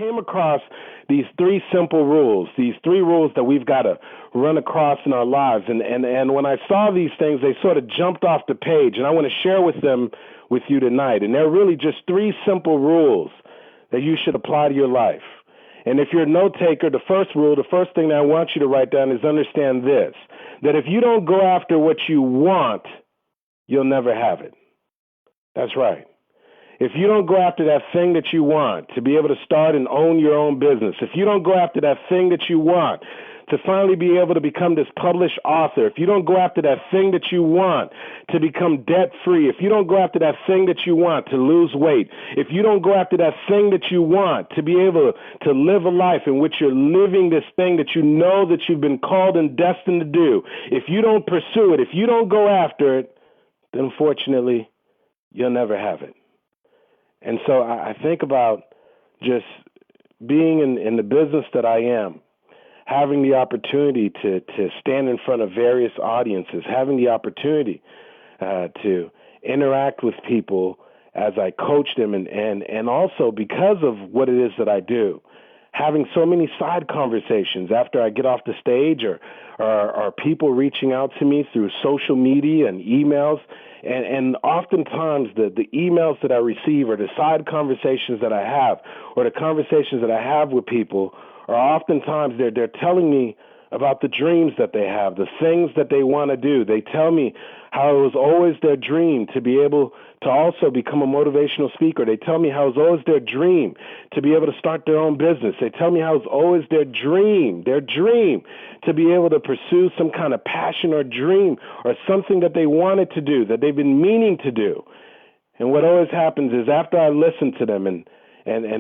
came across these three simple rules, these three rules that we've got to run across in our lives. And when I saw these things, they sort of jumped off the page, and I want to share with you tonight. And they're really just three simple rules that you should apply to your life. And if you're a note taker, the first rule, the first thing that I want you to write down is understand this, that if you don't go after what you want, you'll never have it. That's right. If you don't go after that thing that you want to be able to start and own your own business, if you don't go after that thing that you want to finally be able to become this published author, if you don't go after that thing that you want to become debt-free, if you don't go after that thing that you want to lose weight, if you don't go after that thing that you want to be able to live a life in which you're living this thing that you know that you've been called and destined to do, if you don't pursue it, if you don't go after it, then unfortunately, you'll never have it. And so I think about just being in the business that I am, having the opportunity to stand in front of various audiences, having the opportunity to interact with people as I coach them, and also because of what it is that I do, having so many side conversations after I get off the stage or people reaching out to me through social media and emails. And oftentimes the emails that I receive or the side conversations that I have or the conversations that I have with people are oftentimes they're telling me about the dreams that they have, the things that they want to do. They tell me how it was always their dream to be able to also become a motivational speaker. They tell me how it was always their dream to be able to start their own business. They tell me how it's always their dream to be able to pursue some kind of passion or dream or something that they wanted to do, that they've been meaning to do. And what always happens is after I listen to them and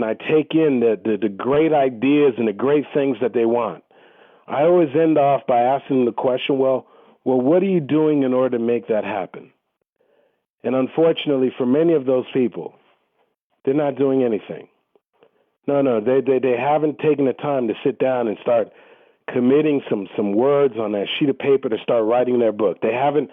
I take in the great ideas and the great things that they want, I always end off by asking them the question, well, what are you doing in order to make that happen? And unfortunately, for many of those people, they're not doing anything. No, they haven't taken the time to sit down and start committing some words on a sheet of paper to start writing their book. They haven't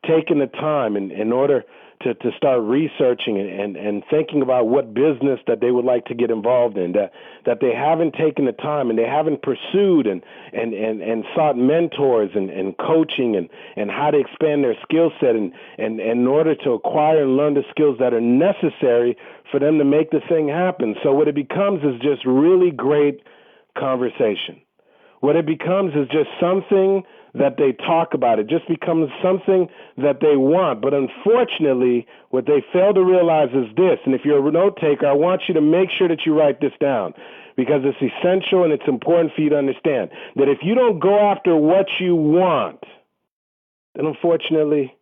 taken the time in order to start researching and thinking about what business that they would like to get involved in, that they haven't taken the time and they haven't pursued and sought mentors and coaching and how to expand their skill set and in order to acquire and learn the skills that are necessary for them to make the thing happen. So what it becomes is just really great conversation. What it becomes is just something that they talk about. It just becomes something that they want. But unfortunately, what they fail to realize is this, and if you're a note taker, I want you to make sure that you write this down because it's essential and it's important for you to understand that if you don't go after what you want, then unfortunately,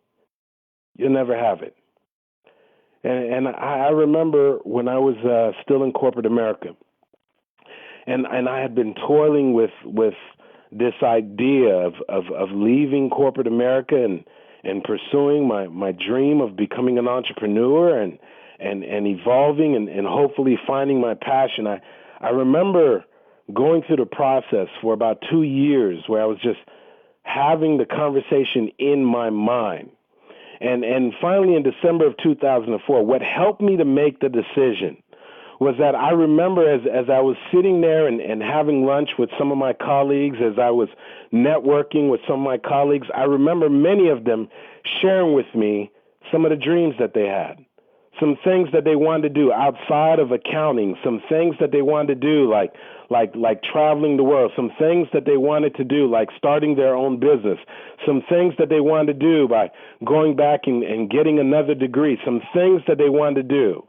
you'll never have it. And I remember when I was still in corporate America, and I had been toiling with this idea of leaving corporate America and pursuing my dream of becoming an entrepreneur and evolving and hopefully finding my passion. I remember going through the process for about 2 years where I was just having the conversation in my mind. And finally in December of 2004, what helped me to make the decision was that I remember as I was sitting there and having lunch with some of my colleagues, as I was networking with some of my colleagues, I remember many of them sharing with me some of the dreams that they had, some things that they wanted to do outside of accounting, some things that they wanted to do like traveling the world, some things that they wanted to do like starting their own business, some things that they wanted to do by going back and getting another degree, some things that they wanted to do.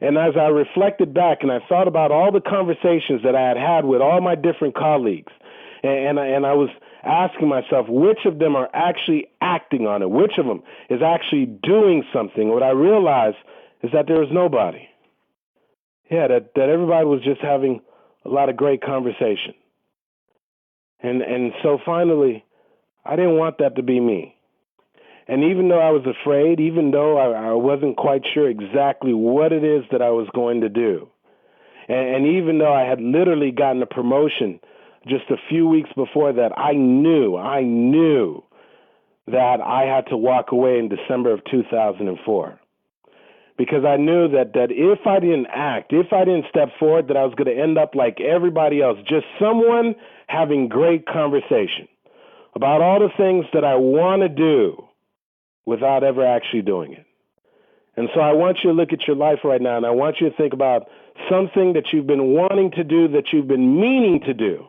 And as I reflected back and I thought about all the conversations that I had had with all my different colleagues, and I was asking myself, which of them are actually acting on it? Which of them is actually doing something? What I realized is that there was nobody. Yeah, that everybody was just having a lot of great conversation. And so finally, I didn't want that to be me. And even though I was afraid, even though I wasn't quite sure exactly what it is that I was going to do, and even though I had literally gotten a promotion just a few weeks before that, I knew that I had to walk away in December of 2004. because I knew that if I didn't act, if I didn't step forward, that I was going to end up like everybody else, just someone having great conversation about all the things that I want to do without ever actually doing it. And so I want you to look at your life right now, and I want you to think about something that you've been wanting to do, that you've been meaning to do,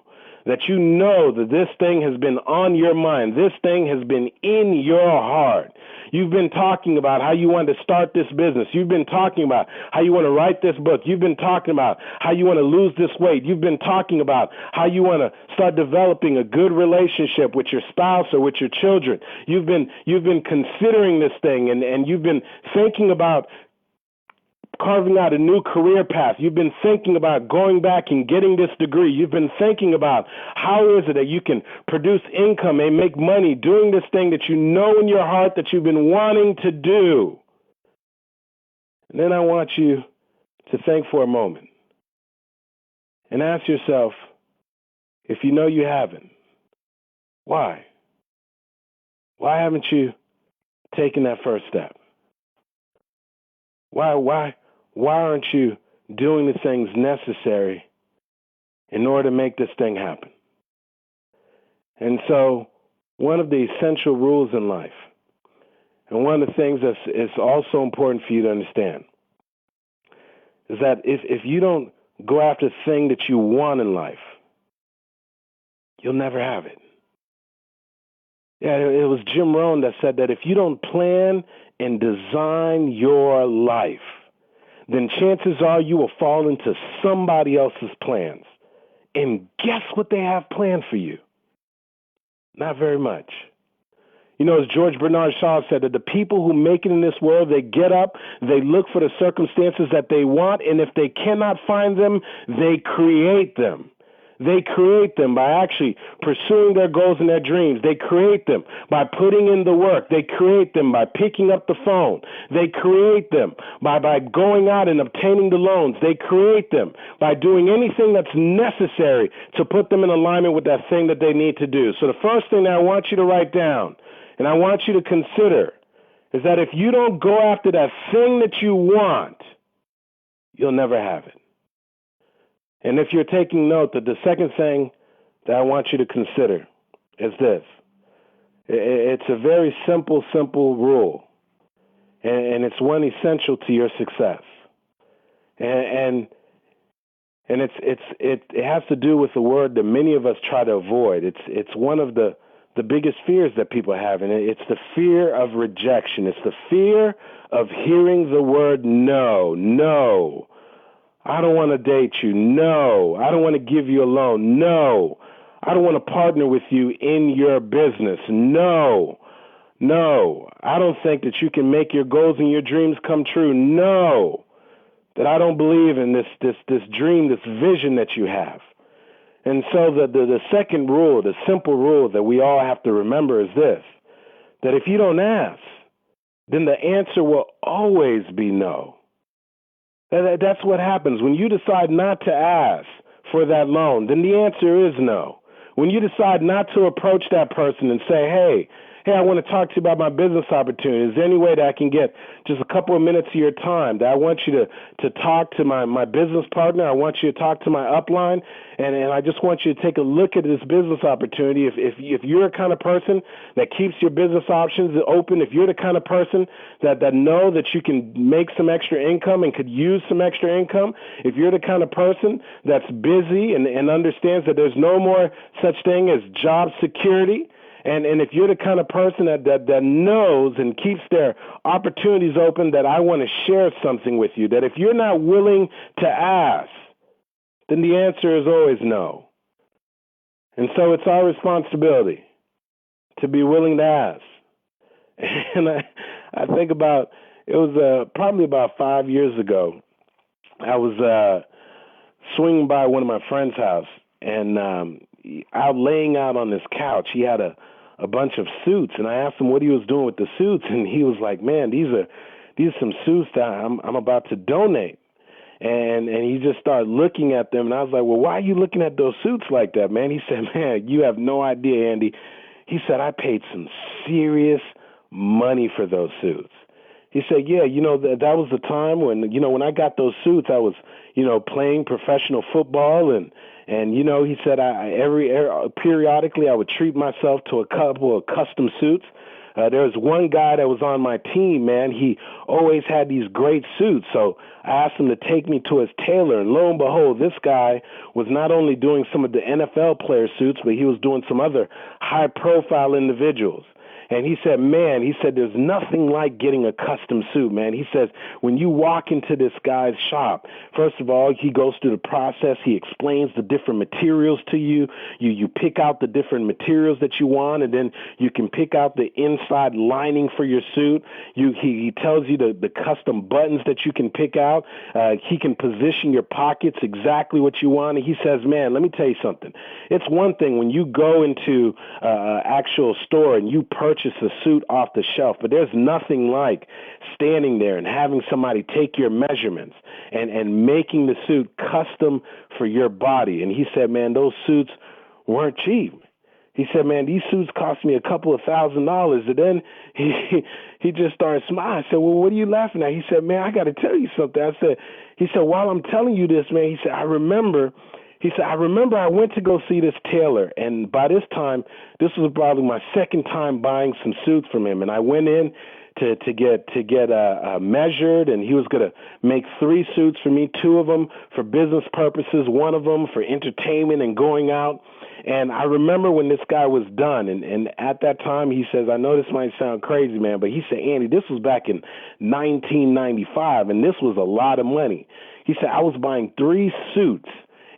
that you know that this thing has been on your mind. This thing has been in your heart. You've been talking about how you want to start this business. You've been talking about how you want to write this book. You've been talking about how you want to lose this weight. You've been talking about how you want to start developing a good relationship with your spouse or with your children. You've been considering this thing, and you've been thinking about carving out a new career path. You've been thinking about going back and getting this degree. You've been thinking about how is it that you can produce income and make money doing this thing that you know in your heart that you've been wanting to do. And then I want you to think for a moment and ask yourself, if you know you haven't, why? Why haven't you taken that first step? Why aren't you doing the things necessary in order to make this thing happen? And so one of the essential rules in life, and one of the things that is also important for you to understand, is that if you don't go after the thing that you want in life, you'll never have it. Yeah, it was Jim Rohn that said that if you don't plan and design your life, then chances are you will fall into somebody else's plans. And guess what they have planned for you? Not very much. You know, as George Bernard Shaw said, that the people who make it in this world, they get up, they look for the circumstances that they want, and if they cannot find them, they create them. They create them by actually pursuing their goals and their dreams. They create them by putting in the work. They create them by picking up the phone. They create them by going out and obtaining the loans. They create them by doing anything that's necessary to put them in alignment with that thing that they need to do. So the first thing that I want you to write down and I want you to consider is that if you don't go after that thing that you want, you'll never have it. And if you're taking note, that the second thing that I want you to consider is this. It's a very simple rule, and it's one essential to your success. And it has to do with the word that many of us try to avoid. It's one of the biggest fears that people have, and it's the fear of rejection. It's the fear of hearing the word no. No. I don't want to date you. No. I don't want to give you a loan. No. I don't want to partner with you in your business. No. No. I don't think that you can make your goals and your dreams come true. No. That I don't believe in this dream, this vision that you have. And so the second rule, the simple rule that we all have to remember is this, that if you don't ask, then the answer will always be no. That's what happens. When you decide not to ask for that loan, then the answer is no. When you decide not to approach that person and say, hey, I want to talk to you about my business opportunity. Is there any way that I can get just a couple of minutes of your time? That I want you to talk to my business partner. I want you to talk to my upline, and I just want you to take a look at this business opportunity. If you're a kind of person that keeps your business options open, if you're the kind of person that know that you can make some extra income and could use some extra income, if you're the kind of person that's busy and understands that there's no more such thing as job security, and if you're the kind of person that knows and keeps their opportunities open, that I want to share something with you, that if you're not willing to ask, then the answer is always no. And so it's our responsibility to be willing to ask. And I think about, it was probably about 5 years ago, I was swinging by one of my friend's house, and out laying out on this couch, he had a bunch of suits, and I asked him what he was doing with the suits, and he was like, man, these are some suits that I'm about to donate. And he just started looking at them, and I was like, well, why are you looking at those suits like that, man? He said, man, you have no idea, Andy. He said, I paid some serious money for those suits. He said, yeah, that was the time when, when I got those suits, I was, playing professional football and he said periodically I would treat myself to a couple of custom suits. There was one guy that was on my team, man. He always had these great suits. So I asked him to take me to his tailor. And lo and behold, this guy was not only doing some of the NFL player suits, but he was doing some other high-profile individuals. And he said, there's nothing like getting a custom suit, man. He says, when you walk into this guy's shop, first of all, he goes through the process. He explains the different materials to you. You pick out the different materials that you want, and then you can pick out the inside lining for your suit. He tells you the custom buttons that you can pick out. He can position your pockets exactly what you want. And he says, man, let me tell you something. It's one thing when you go into an actual store and you purchase a suit off the shelf, but there's nothing like standing there and having somebody take your measurements and making the suit custom for your body. And he said, man, those suits weren't cheap. He said, man, these suits cost me a couple of $1,000s. And then he just started smiling. I said, well, what are you laughing at? He said, man, I got to tell you something. He said, while I'm telling you this, man, he said, I remember I went to go see this tailor, and by this time, this was probably my second time buying some suits from him. And I went in to get measured, and he was going to make 3 suits for me, 2 of them for business purposes, 1 of them for entertainment and going out. And I remember when this guy was done, and at that time, he says, I know this might sound crazy, man, but he said, Andy, this was back in 1995, and this was a lot of money. He said, I was buying 3 suits,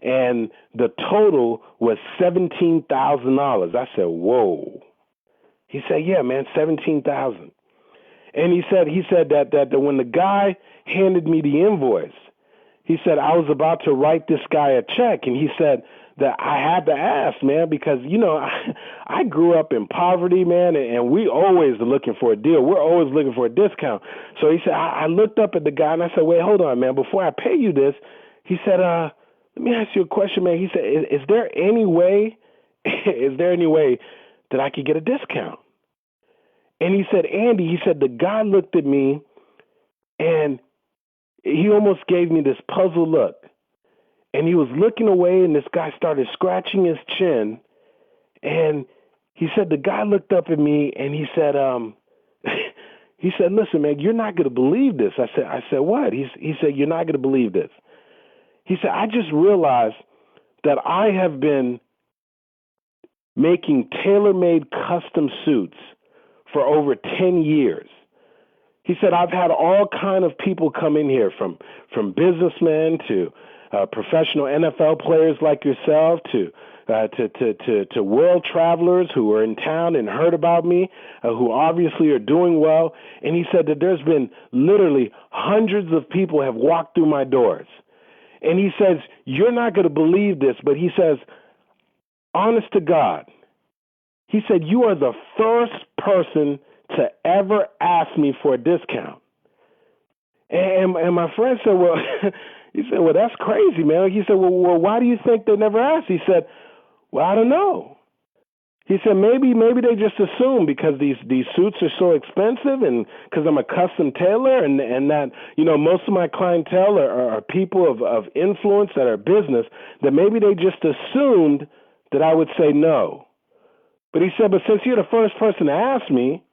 and the total was $17,000. I said, whoa. He said, yeah, man, $17,000. And he said that when the guy handed me the invoice, he said I was about to write this guy a check, and he said that I had to ask, man, because, I grew up in poverty, man, and we always are looking for a deal. We're always looking for a discount. So he said, I looked up at the guy, and I said, wait, hold on, man, before I pay you this, he said, let me ask you a question, man. He said, is there any way that I could get a discount? And he said, Andy, the guy looked at me and he almost gave me this puzzled look. And he was looking away, and this guy started scratching his chin. And he said, the guy looked up at me and he said, listen, man, you're not going to believe this. I said, what? He said, you're not going to believe this. He said, I just realized that I have been making tailor-made custom suits for over 10 years. He said, I've had all kind of people come in here, from businessmen to professional NFL players like yourself to world travelers who are in town and heard about me, who obviously are doing well. And he said that there's been literally hundreds of people have walked through my doors. And he says, you're not going to believe this, but he says, honest to God, he said, you are the first person to ever ask me for a discount. And my friend said, well, well, that's crazy, man. He said, well, why do you think they never asked? He said, well, I don't know. He said, maybe they just assume because these suits are so expensive, and because I'm a custom tailor, and that, most of my clientele are people of influence that are business, that maybe they just assumed that I would say no. But he said, but since you're the first person to ask me,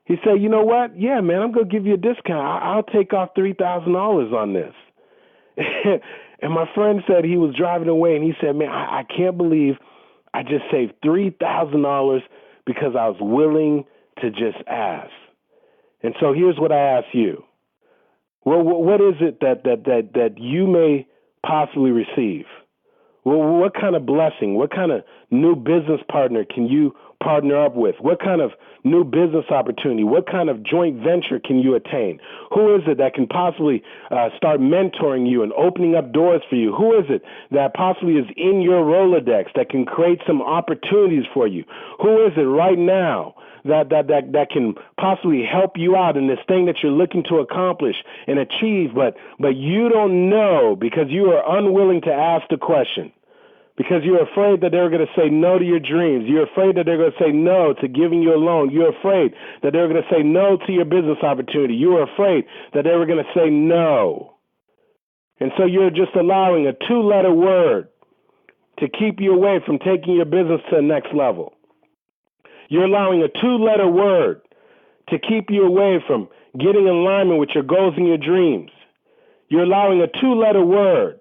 he said, you know what? Yeah, man, I'm going to give you a discount. I'll take off $3,000 on this. And my friend said he was driving away, and he said, man, I can't believe I just saved $3,000 because I was willing to just ask. And so here's what I ask you. Well, what is it that you may possibly receive? Well, what kind of blessing, what kind of new business partner can you partner up with? What kind of new business opportunity, what kind of joint venture can you attain? Who is it that can possibly start mentoring you and opening up doors for you? Who is it that possibly is in your Rolodex that can create some opportunities for you? Who is it right now that can possibly help you out in this thing that you're looking to accomplish and achieve, but you don't know because you are unwilling to ask the question? because you're afraid that they're going to say no to your dreams. You're afraid that they're going to say no to giving you a loan. You're afraid that they're going to say no to your business opportunity. You're afraid that they were going to say no. And so you're just allowing a 2-letter word to keep you away from taking your business to the next level. You're allowing a 2-letter word to keep you away from getting in alignment with your goals and your dreams. You're allowing a 2-letter word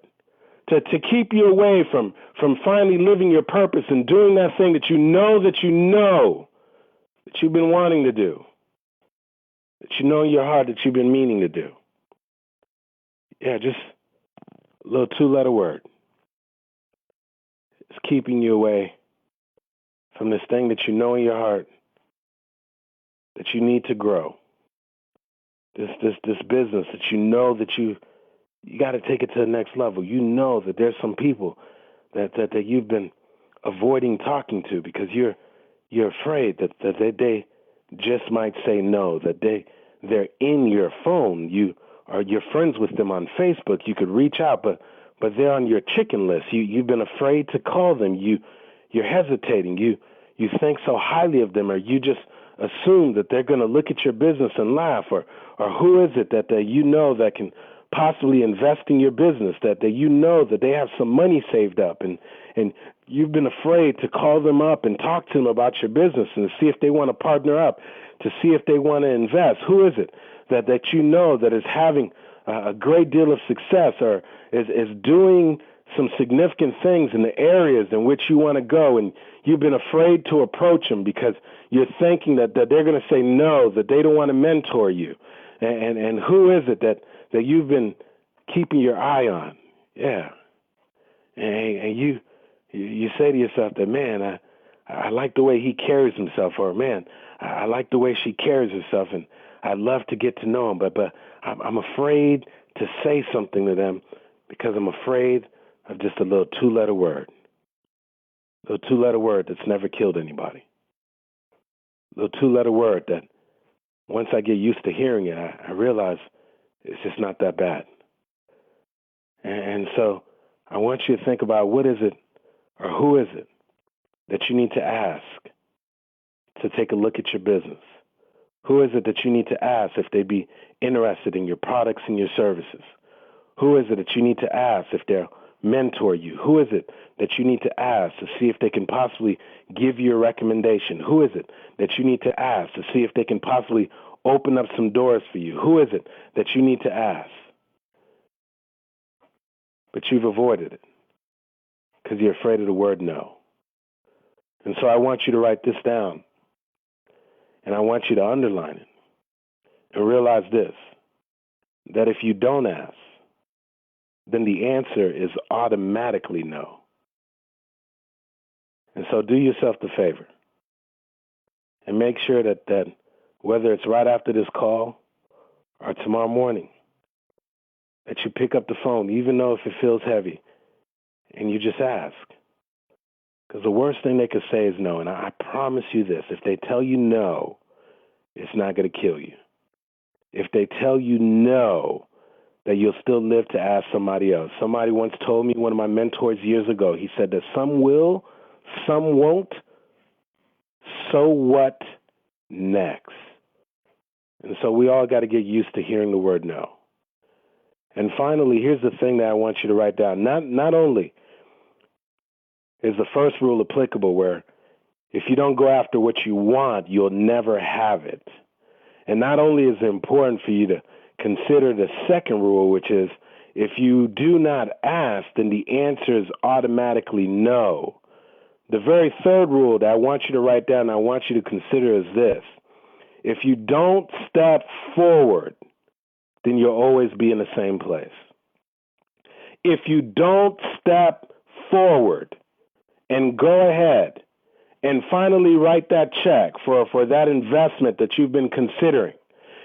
to keep you away from finally living your purpose and doing that thing that you know that you've been wanting to do, that you know in your heart that you've been meaning to do. Yeah, just a little 2-letter word. It's keeping you away from this thing that you know in your heart that you need to grow. This business that you know that you got to take it to the next level. You know that there's some people that you've been avoiding talking to because you're afraid that they just might say no, that they're in your phone. You're friends with them on Facebook. You could reach out, but they're on your chicken list. You've been afraid to call them. You're hesitating. You think so highly of them, or you just assume that they're going to look at your business and laugh, or who is it that you know that can possibly invest in your business, that you know that they have some money saved up, and you've been afraid to call them up and talk to them about your business and see if they want to partner up, to see if they want to invest. Who is it that you know that is having a great deal of success, or is doing some significant things in the areas in which you want to go, and you've been afraid to approach them because you're thinking that they're going to say no, that they don't want to mentor you. And who is it that you've been keeping your eye on? Yeah. And you say to yourself that, man, I like the way he carries himself, or man, I like the way she carries herself, and I'd love to get to know him, but I'm afraid to say something to them because I'm afraid of just a little 2-letter word. A little 2-letter word that's never killed anybody. A little 2-letter word that once I get used to hearing it, I realize it's just not that bad. And so I want you to think about what is it or who is it that you need to ask to take a look at your business? Who is it that you need to ask if they'd be interested in your products and your services? Who is it that you need to ask if they'll mentor you? Who is it that you need to ask to see if they can possibly give you a recommendation? Who is it that you need to ask to see if they can possibly open up some doors for you? Who is it that you need to ask? But you've avoided it because you're afraid of the word no. And so I want you to write this down, and I want you to underline it and realize this, that if you don't ask, then the answer is automatically no. And so do yourself the favor and make sure that whether it's right after this call or tomorrow morning, that you pick up the phone, even though if it feels heavy, and you just ask. Because the worst thing they could say is no. And I promise you this, if they tell you no, it's not going to kill you. If they tell you no, that you'll still live to ask somebody else. Somebody once told me, one of my mentors years ago, he said that some will, some won't. So what next? And so we all got to get used to hearing the word no. And finally, here's the thing that I want you to write down. Not only is the first rule applicable, where if you don't go after what you want, you'll never have it. And not only is it important for you to consider the second rule, which is if you do not ask, then the answer is automatically no. The very third rule that I want you to write down, I want you to consider is this. If you don't step forward, then you'll always be in the same place. If you don't step forward and go ahead and finally write that check for that investment that you've been considering,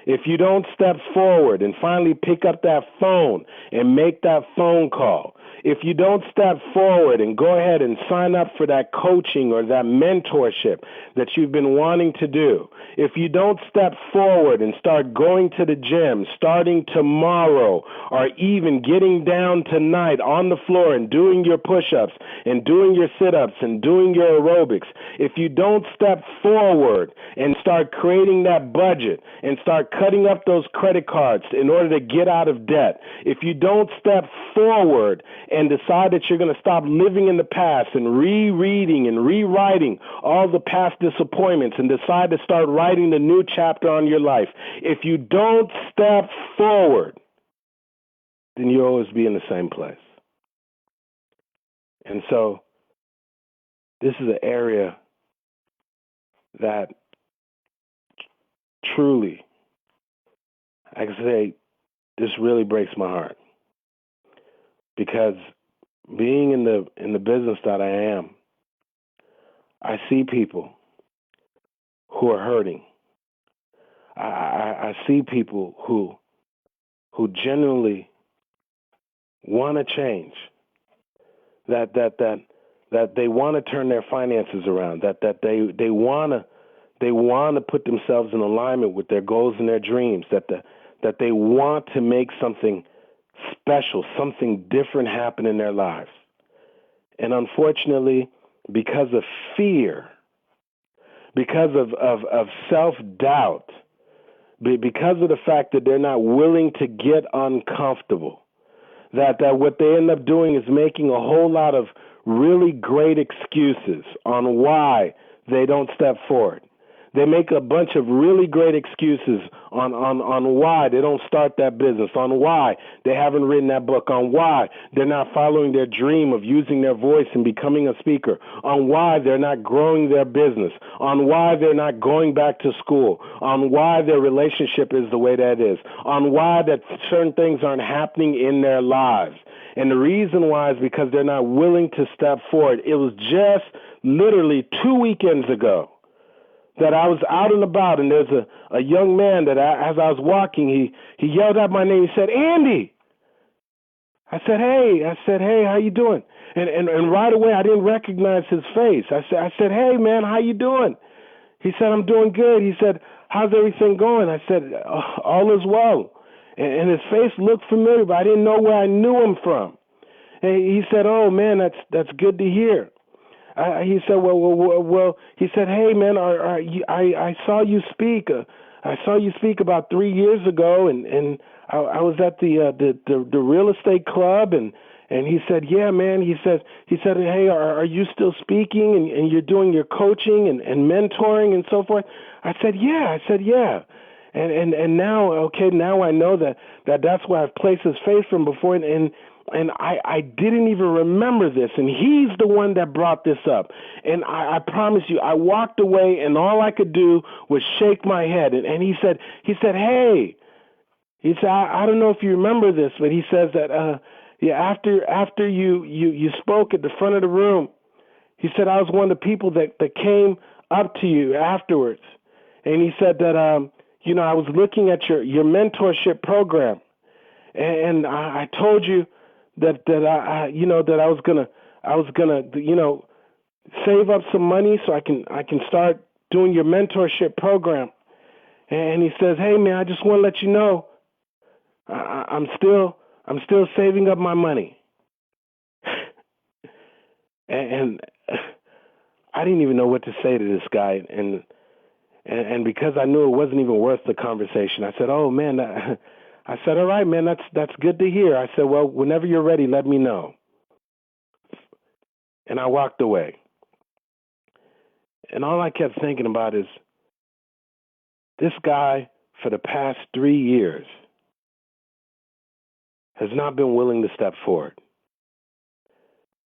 if you don't step forward and finally pick up that phone and make that phone call, if you don't step forward and go ahead and sign up for that coaching or that mentorship that you've been wanting to do, if you don't step forward and start going to the gym starting tomorrow, or even getting down tonight on the floor and doing your push-ups and doing your sit-ups and doing your aerobics, if you don't step forward and start creating that budget and start cutting up those credit cards in order to get out of debt, if you don't step forward and decide that you're going to stop living in the past and rereading and rewriting all the past disappointments and decide to start writing the new chapter on your life, if you don't step forward, then you'll always be in the same place. And so this is an area that truly, I can say, this really breaks my heart, because being in the business that I am, I see people who are hurting. I see people who genuinely want to change, that they want to turn their finances around, that they want to put themselves in alignment with their goals and their dreams, that they want to make something special, something different happen in their lives. And unfortunately, because of fear, because of self-doubt, because of the fact that they're not willing to get uncomfortable, that what they end up doing is making a whole lot of really great excuses on why they don't step forward. They make a bunch of really great excuses on why they don't start that business, on why they haven't written that book, on why they're not following their dream of using their voice and becoming a speaker, on why they're not growing their business, on why they're not going back to school, on why their relationship is the way that it is, on why that certain things aren't happening in their lives. And the reason why is because they're not willing to step forward. It was just literally 2 weekends ago that I was out and about, and there's a young man that as I was walking, he yelled out my name. He said, "Andy." I said, "Hey, how you doing?" And right away I didn't recognize his face. I said, "Hey man, how you doing?" He said, "I'm doing good." He said, "How's everything going?" I said, "All is well." And his face looked familiar, but I didn't know where I knew him from. And he said, "Oh man, that's good to hear." He said, well. He said, "Hey, man, I saw you speak. I saw you speak about 3 years ago, and I was at the real estate club, and he said, yeah, man. He said, hey, are you still speaking and you're doing your coaching and mentoring and so forth?" I said, yeah. And now, okay, now I know that's where I've placed his face from before, and I didn't even remember this, and he's the one that brought this up. And I promise you, I walked away, and all I could do was shake my head. And he said, "Hey," he said, I don't know if you remember this, but he says that after you spoke at the front of the room, he said, I was one of the people that came up to you afterwards, and he said that I was looking at your mentorship program, and I told you that I was gonna save up some money so I can start doing your mentorship program." And he says, "Hey man, I just want to let you know I'm still saving up my money." and I didn't even know what to say to this guy, and because I knew it wasn't even worth the conversation, I said, "Oh man." I said, "All right, man, that's good to hear." I said, "Well, whenever you're ready, let me know." And I walked away. And all I kept thinking about is this guy for the past 3 years has not been willing to step forward.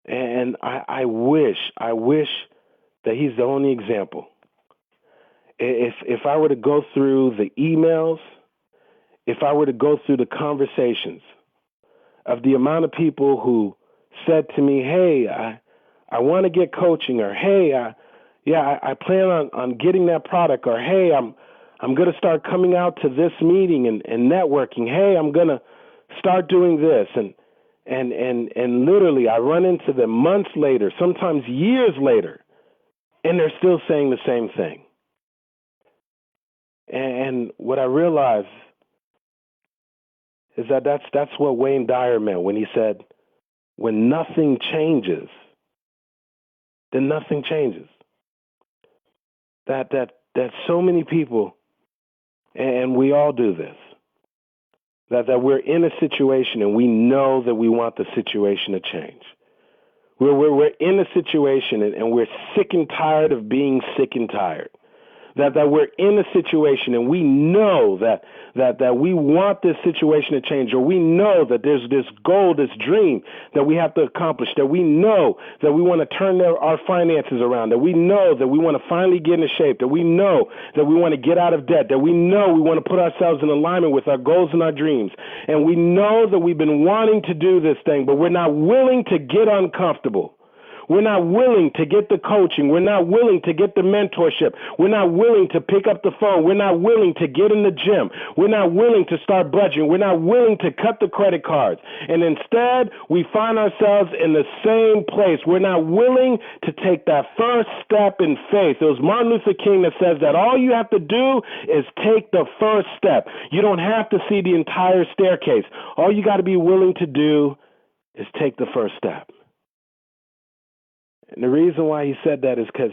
And I wish that he's the only example. If I were to go through the emails, if I were to go through the conversations of the amount of people who said to me, "Hey, I want to get coaching," or "Hey, I plan on getting that product," or "Hey, I'm going to start coming out to this meeting and networking," "Hey, I'm going to start doing this," and And literally I run into them months later, sometimes years later, and they're still saying the same thing. And what I realize is that that's what Wayne Dyer meant when he said, when nothing changes, then nothing changes. That so many people, and we all do this, that we're in a situation and we know that we want the situation to change. We're in a situation and we're sick and tired of being sick and tired. That we're in a situation and we know that we want this situation to change, or we know that there's this goal, this dream that we have to accomplish, that we know that we want to turn our finances around, that we know that we want to finally get into shape, that we know that we want to get out of debt, that we know we want to put ourselves in alignment with our goals and our dreams. And we know that we've been wanting to do this thing, but we're not willing to get uncomfortable. We're not willing to get the coaching. We're not willing to get the mentorship. We're not willing to pick up the phone. We're not willing to get in the gym. We're not willing to start budgeting. We're not willing to cut the credit cards. And instead, we find ourselves in the same place. We're not willing to take that first step in faith. It was Martin Luther King that says that all you have to do is take the first step. You don't have to see the entire staircase. All you got to be willing to do is take the first step. And the reason why he said that is because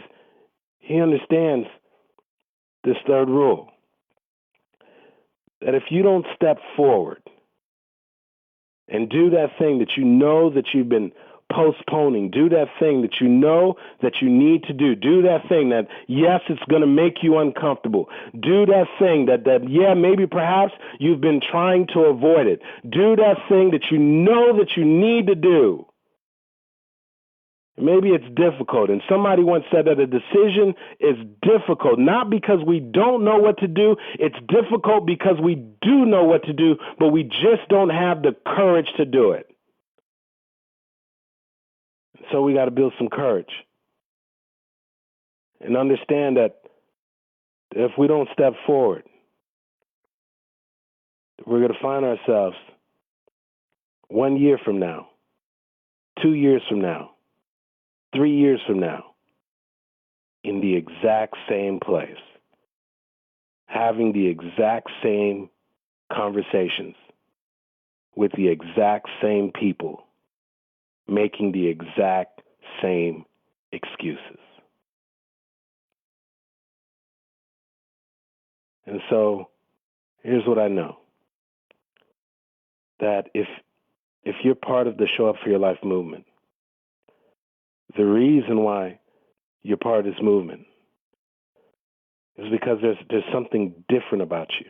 he understands this third rule, that if you don't step forward and do that thing that you know that you've been postponing, do that thing that you know that you need to do that thing that, yes, it's going to make you uncomfortable, do that thing that yeah, maybe perhaps you've been trying to avoid it, do that thing that you know that you need to do. Maybe it's difficult, and somebody once said that a decision is difficult, not because we don't know what to do. It's difficult because we do know what to do, but we just don't have the courage to do it. So we got to build some courage and understand that if we don't step forward, we're going to find ourselves 1 year from now, 2 years from now, 3 years from now, in the exact same place, having the exact same conversations with the exact same people, making the exact same excuses. And so, here's what I know. That if you're part of the Show Up for Your Life movement, the reason why you're part of this movement is because there's something different about you.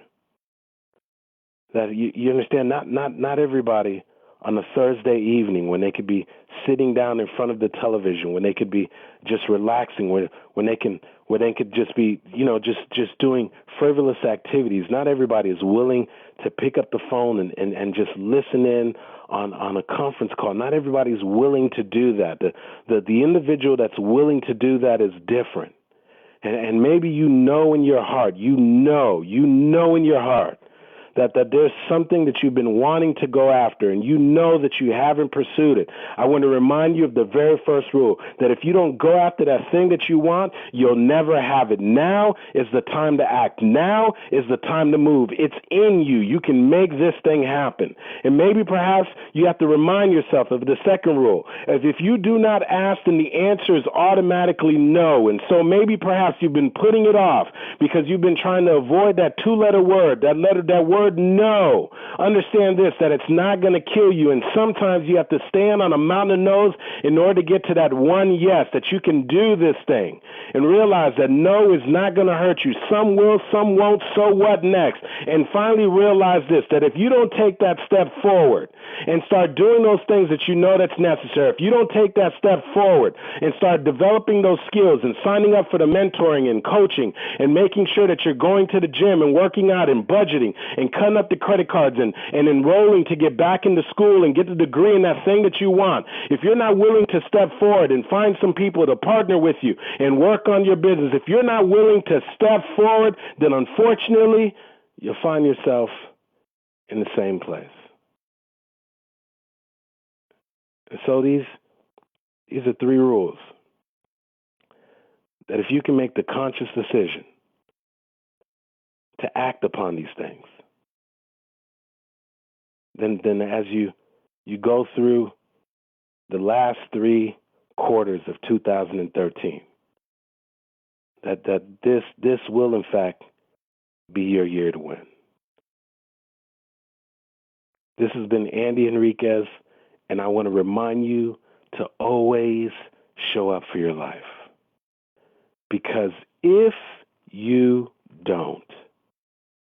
That you understand, not everybody on a Thursday evening when they could be sitting down in front of the television, when they could be just relaxing, when they could just be, just doing frivolous activities. Not everybody is willing to pick up the phone and just listen in on a conference call. Not everybody's willing to do that. The individual that's willing to do that is different. And maybe you know in your heart, you know in your heart that there's something that you've been wanting to go after, and you know that you haven't pursued it. I want to remind you of the very first rule, that if you don't go after that thing that you want, you'll never have it. Now is the time to act. Now is the time to move. It's in you. You can make this thing happen. And maybe perhaps you have to remind yourself of the second rule, as if you do not ask, then the answer is automatically no. And so maybe perhaps you've been putting it off because you've been trying to avoid that two-letter word, that word no. Understand this, that it's not going to kill you, and sometimes you have to stand on a mountain of no's in order to get to that one yes, that you can do this thing, and realize that no is not going to hurt you. Some will, some won't, so what next? And finally realize this, that if you don't take that step forward and start doing those things that you know that's necessary, if you don't take that step forward and start developing those skills and signing up for the mentoring and coaching and making sure that you're going to the gym and working out and budgeting and cutting up the credit cards and enrolling to get back into school and get the degree in that thing that you want, if you're not willing to step forward and find some people to partner with you and work on your business, if you're not willing to step forward, then unfortunately, you'll find yourself in the same place. And so these are three rules that if you can make the conscious decision to act upon these things, then as you go through the last 3 quarters of 2013, that this will in fact be your year to win. This has been Andy Henriquez, and I want to remind you to always show up for your life. Because if you don't,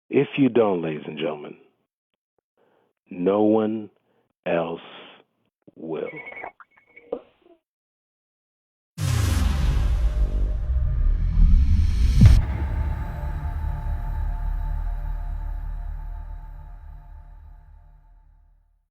ladies and gentlemen, no one else will.